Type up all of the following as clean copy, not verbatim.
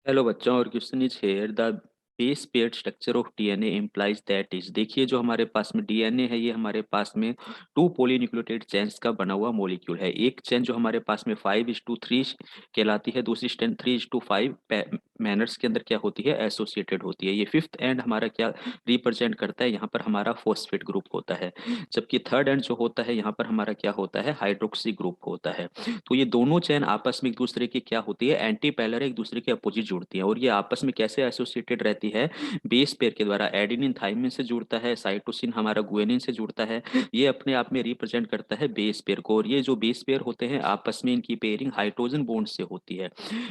Hello बच्चों, और question is here the base paired structure of DNA implies that is. देखिए, जो हमारे पास में डीएनए है, ये हमारे पास में टू पॉलीन्यूक्लियोटाइड चेन्स का बना हुआ मॉलिक्यूल है। एक चेन जो हमारे पास में 5:3 कहलाती है, दूसरी चेन 3:5 मैनर्स के अंदर क्या होती है, एसोसिएटेड होती है। ये फिफ्थ एंड हमारा क्या रिप्रेजेंट करता है, यहाँ पर हमारा फॉस्फेट ग्रुप होता है। जबकि थर्ड एंड जो होता है, यहाँ पर हमारा क्या होता है, हाइड्रोक्सी ग्रुप होता है। तो ये दोनों चेन आपस में एक दूसरे की क्या होती है, एंटी पैरेलल, एक दूसरे के अपोजिट जुड़ती है। और ये आपस में कैसे एसोसिएटेड रहती है, बेस पेयर के द्वारा। एडेनिन थाइमिन से जुड़ता है, साइटोसिन हमारा गुएनिन से जुड़ता है। ये अपने आप में रिप्रेजेंट करता है बेस पेयर को। और ये जो बेस पेयर होते हैं, आपस में इनकी पेयरिंग हाइड्रोजन बॉन्ड से होती है।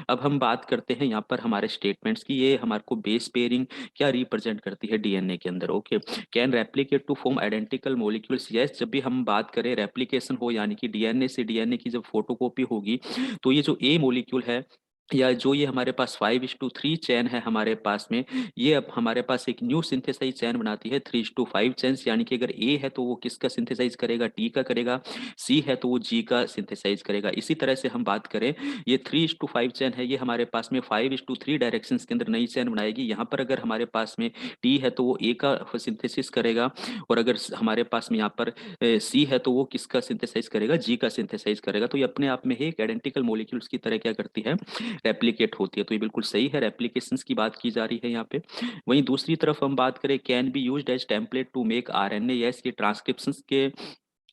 अब हम बात करते हैं यहाँ पर हमारे स्टेटमेंट्स की। ये हमारे को बेस पेयरिंग क्या रिप्रेजेंट करती है डीएनए के अंदर। Okay, can replicate to form identical molecules. Yes, जब भी हम बात करें रेप्लिकेशन हो, यानी कि डीएनए से डीएनए की जब फोटोकॉपी होगी, तो ये जो ए मॉलिक्यूल है, या जो ये हमारे पास 5:3 चैन है हमारे पास में, ये अब हमारे पास एक न्यू सिंथेसाइज चैन बनाती है 3:5 चैन्स। यानी कि अगर ए है तो वो किसका सिंथेसाइज करेगा, टी का करेगा। सी है तो वो जी का सिंथेसाइज करेगा। इसी तरह से हम बात करें, ये 3:5 चैन है, ये हमारे पास में 5:3 डायरेक्शन के अंदर नई चैन बनाएगी। यहाँ पर अगर हमारे पास में टी है तो वो ए का सिंथेसिस करेगा। और अगर हमारे पास में यहाँ पर सी है तो वो किसका सिंथेसाइज करेगा, जी का सिंथेसाइज करेगा। तो ये अपने आप में ही एक आइडेंटिकल मॉलिक्यूल्स की तरह क्या करती है, रेप्लिकेट होती है। तो ये बिल्कुल सही है, रेप्लिकेशंस की बात की जा रही है यहाँ पे। वहीं दूसरी तरफ हम बात करें, can be used as template to make RNA. Yes, ये ट्रांसक्रिप्शंस के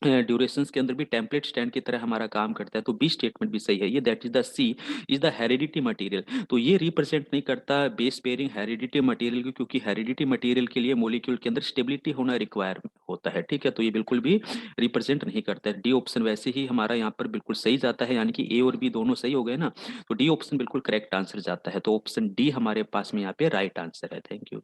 ड्यूरेशंस के अंदर भी टेम्पलेट स्टैंड की तरह हमारा काम करता है। तो बी स्टेटमेंट भी सही है। ये that is the C is the heredity material. तो ये रिप्रेजेंट नहीं करता बेस पेयरिंग हेरिडिटी मटेरियल को, क्योंकि हेरिडिटी मटेरियल के लिए मॉलिक्यूल के अंदर स्टेबिलिटी होना रिक्वायर होता है। ठीक है, तो ये बिल्कुल भी रिप्रेजेंट नहीं करता है। डी ऑप्शन वैसे ही हमारा यहाँ पर बिल्कुल सही जाता है, यानी कि ए और बी दोनों सही हो गए ना। तो डी ऑप्शन बिल्कुल करेक्ट आंसर जाता है। तो ऑप्शन डी हमारे पास में यहाँ पे राइट आंसर है। Thank you.